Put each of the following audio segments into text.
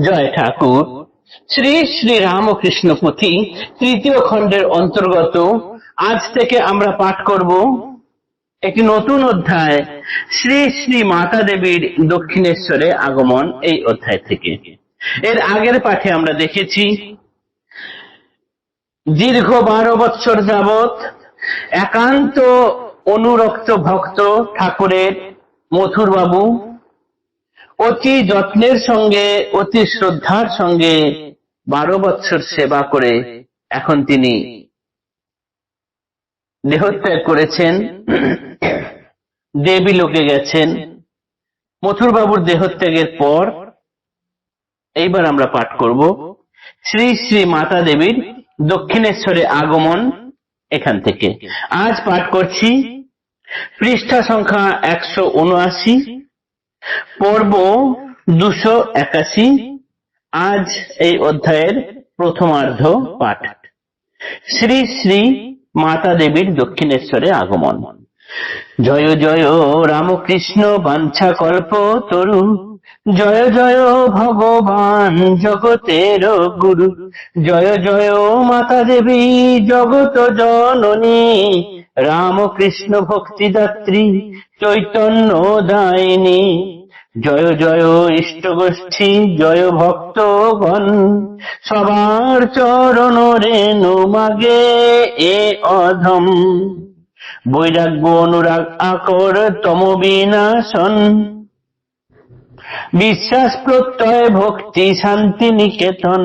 জয় ঠাকুর। শ্রী শ্রী রামকৃষ্ণ পুঁথি তৃতীয় খণ্ডের অন্তর্গত আজ থেকে আমরা পাঠ করব একটি নতুন অধ্যায়, শ্রী শ্রী মাতা দেবীর দক্ষিণেশ্বরে আগমন। এই অধ্যায় থেকে এর আগের পাঠে আমরা দেখেছি দীর্ঘ 12 বৎসর যাবৎ একান্ত অনুরক্ত ভক্ত ঠাকুরের মথুর বাবু অতি যত্নের সঙ্গে অতি শ্রদ্ধার সঙ্গে 12 বৎসর সেবা করে এখন তিনি দেহত্যাগ করেছেন, দেবী লোকে গেছেন। মথুর বাবুর দেহত্যাগের পর এইবার আমরা পাঠ করব শ্রী শ্রী মাতা দেবীর দক্ষিণেশ্বরে আগমন। এখান থেকে আজ পাঠ করছি পৃষ্ঠা সংখ্যা 179, পর্ব 281। আজ এই অধ্যায়ের প্রথমার্ধ পাঠ, শ্রী শ্রী মাতা দেবীর দক্ষিণেশ্বরে আগমন। জয় জয় রামকৃষ্ণ বাঞ্ছা কল্প তরু, জয় জয় ভগবান জগতের গুরু, জয় জয় মাতা দেবী জগত জননী, রামকৃষ্ণ ভক্তিদাত্রী চৈতন্য দায়িনী, জয় জয় ইষ্ট গোষ্ঠী, জয় ভক্তগণ, সবার চরণ রেণু মাগে এ অধম, বৈরাগ্য অনুরাগ আকর তম বিনাশন, বিশ্বাস প্রত্যয় ভক্তি শান্তি নিকেতন,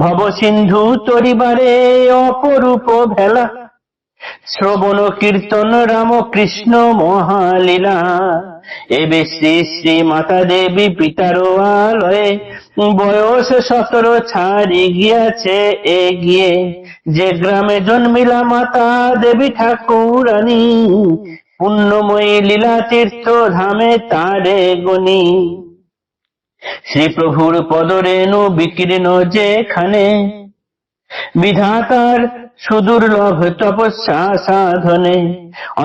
ভব সিন্ধু তরিবারে অপরূপ ভেলা, শ্রবণ কীর্তন রামকৃষ্ণ মহালীলা, এবে শ্রী শ্রী মাতা দেবী পিতার আলয়ে, বয়স 17 ছাড়ি গিয়াছে এগিয়ে, যে গ্রামে জন্মিলা মাতা দেবী ঠাকুরানী, পুণ্যময়ী লীলা তীর্থ ধামে তারে গণি, শ্রী প্রভুর পদরেণু বিকীর্ণ যেখানে, বিধাতার সুদুর্লভ তপস্যা সাধনে,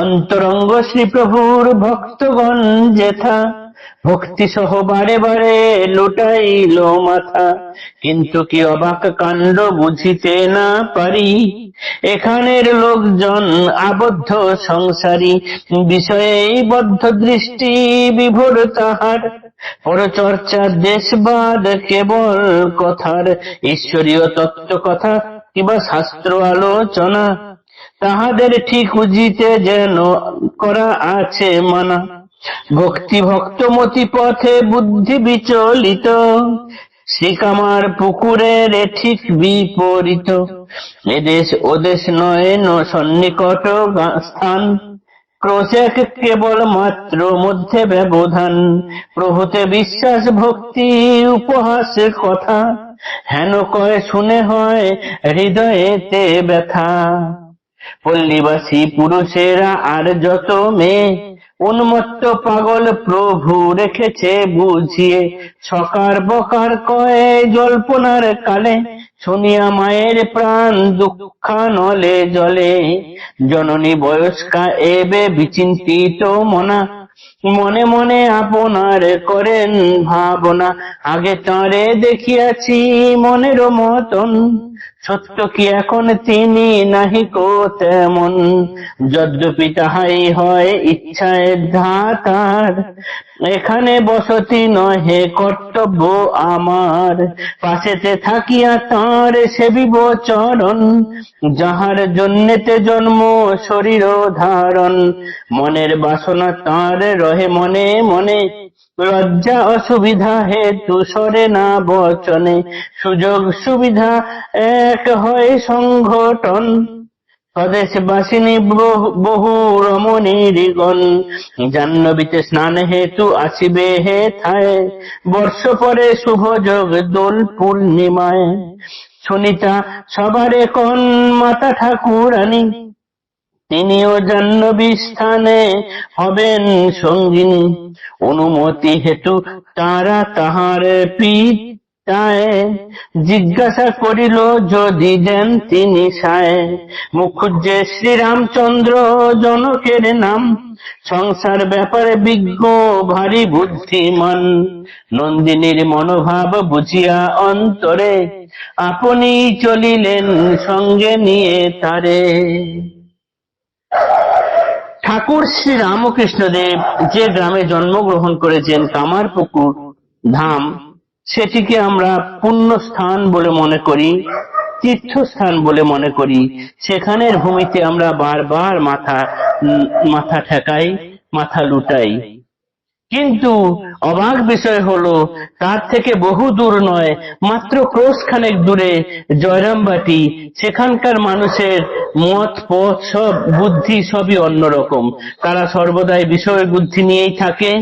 অন্তরঙ্গ শ্রী প্রভুর ভক্তগণ যেথা, ভক্তি সহ বারে বারে লুটাইল মাথা, কিন্তু কি অবাক কাণ্ড বুঝিতে না পারি, এখানের লোকজন আবদ্ধ সংসারী, বিষয়ে বদ্ধ দৃষ্টি বিভোর তাহার, পরচর্চা দেশবাদ কেবল কথার, ঈশ্বরীয় তত্ত্ব কথা কিবা শাস্ত্র আলোচনা, তাহাদের ঠিক বুঝিতে যেন করা আছে মানা, ভক্তি ভক্তমতি পথে বুদ্ধি বিচলিত, শ্রীকামার পুকুরের ঠিক বিপরীত, এদেশ ওদেশ নয় সন্নিকট স্থান, ক্রোশেক কেবল মাত্র মধ্যে ব্যবধান, প্রভুতে বিশ্বাস ভক্তি উপহাস কথা, হেন কয় শুনে হয় হৃদয়েতে ব্যথা, পল্লীবাসী পুরুষেরা আর যত মেয়ে, উন্মত্ত পাগল প্রভু রেখেছে বুঝিয়ে, সকার বকার কয়ে জল্পনার কালে, শুনিয়া মায়ের প্রাণ দুঃখানলে জলে, জননী বয়স্কা এবে বিচিন্তিত মনা, মনে মনে আপনার করেন ভাবনা, আগে তাঁরে দেখিয়াছি মনের মতন, সত্য কি এখন তিনি নাহিক তেমন, যদ্যপি তাহাই হয় ইচ্ছায় ধাতার, এখানে বসতি নহে কর্তব্য আমার, পাশেতে থাকিয়া তাঁর সেবিব চরণ, যাহার জন্যেতে জন্ম শরীর ধারণ, মনের বাসনা তাঁর রহে মনে মনে, লজ্জা অসুবিধা হেতু সরে না বচনে, সুযোগ সুবিধা এক হয় সংগঠন, স্বদেশবাসিনী বহু রমণীগণ, জাহ্নবীতে স্নান হেতু আসিবে হেথায়, বর্ষ পরে শুভ যোগ দোল পূর্ণিমায়, সুনিতা সবার কোন মাতা ঠাকুরানী, তিনিও জাহ্নবী স্থানে হবেন সঙ্গিনী, অনুমতি হেতু তারা তাহার তাই জিজ্ঞাসা করিল যদি দেন তিনি সায়। মুখুজ্জে শ্রীরামচন্দ্র জনকের নাম, সংসার ব্যাপারে বিজ্ঞ ভারী বুদ্ধিমান। নন্দিনীর মনোভাব বুঝিয়া অন্তরে, আপনি চলিলেন সঙ্গে নিয়ে তারে। ঠাকুর শ্রী রামকৃষ্ণদেব যে গ্রামে জন্মগ্রহণ করেছেন, কামারপুকুর ধাম, সেটিকে আমরা পুণ্য স্থান বলে মনে করি, তীর্থস্থান বলে মনে করি। সেখানের ভূমিতে আমরা বারবার মাথা ঠেকাই, মাথা লুটাই। কিন্তু অবাক বিষয় হলো, তার থেকে বহু দূর নয়, মাত্র ক্রোশ খানেক দূরে জয়রামবাটি। সেখানকার মানুষের মত পথ সব বুদ্ধি সবই অন্যরকম। তারা সর্বদাই বিষয় বুদ্ধি নিয়েই থাকে।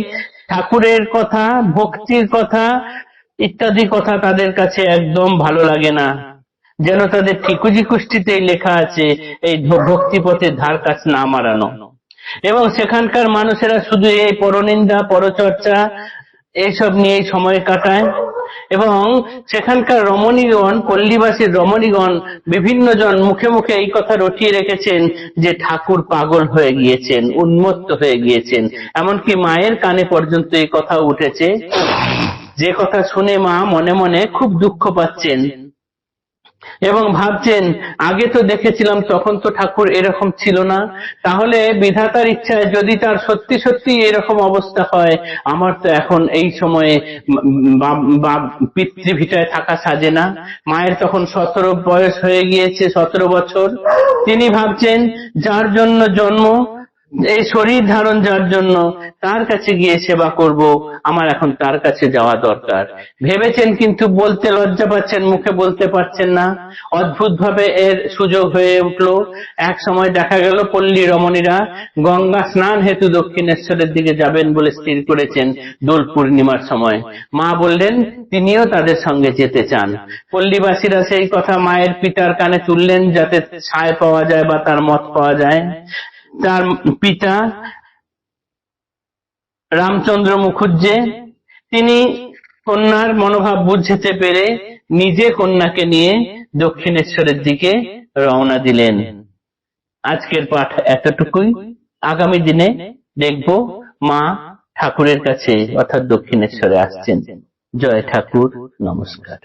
ঠাকুরের কথা, ভক্তির কথা ইত্যাদি কথা তাদের কাছে একদম ভালো লাগে না। যেন তাদের ঠিকুজি কুষ্টিতেই লেখা আছে, এই ভক্তিপথের ধার কাছ না মারানো। এবং সেখানকার মানুষেরা শুধু এই পরনিন্দা, পরচর্চা এইসব নিয়েই সময় কাটায়। এবং সেখানকার রমণীগণ, পল্লীবাসীর রমণীগণ বিভিন্ন জন মুখে মুখে এই কথা রটিয়ে রেখেছেন যে ঠাকুর পাগল হয়ে গিয়েছেন, উন্মত্ত হয়ে গিয়েছেন। এমনকি মায়ের কানে পর্যন্ত এই কথা উঠেছে, যে কথা শুনে মা মনে মনে খুব দুঃখ পাচ্ছেন এবং ভাবছেন, আগে তো দেখেছিলাম তখন তো ঠাকুর এরকম ছিল না। তাহলে বিধাতার ইচ্ছায় যদি তার সত্যি সত্যি এরকম অবস্থা হয়, আমার তো এখন এই সময়ে পিতৃভিটায় থাকা সাজে না। মায়ের তখন 17 বয়স হয়ে গিয়েছে, 17 বছর। তিনি ভাবছেন, যার জন্য জন্ম, এই শরীর ধারণ যার জন্য, তার কাছে গিয়ে সেবা করব, আমার এখন তার কাছে যাওয়া দরকার। ভেবেছেন, কিন্তু বলতে লজ্জা পাচ্ছেন, মুখে বলতে পারছেন না। অদ্ভুত ভাবে এর সুযোগ হয়ে উঠলো। এক সময় দেখা গেল পল্লী রমণীরা গঙ্গা স্নান হেতু দক্ষিণেশ্বরের দিকে যাবেন বলে স্থির করেছেন দোল পূর্ণিমার সময়। মা বললেন তিনিও তাদের সঙ্গে যেতে চান। পল্লীবাসীরা সেই কথা মায়ের পিতার কানে তুললেন, যাতে ছায় পাওয়া যায় বা তার মত পাওয়া যায়। তার পিতা রামচন্দ্র মুখুজ্জে, তিনি কন্যার মনোভাব বুঝতে পেরে নিজে কন্যাকে নিয়ে দক্ষিণেশ্বরের দিকে রওনা দিলেন। আজকের পাঠ এতটুকুই। আগামী দিনে দেখব মা ঠাকুরের কাছে অর্থাৎ দক্ষিণেশ্বরে আসছেন। জয় ঠাকুর, নমস্কার।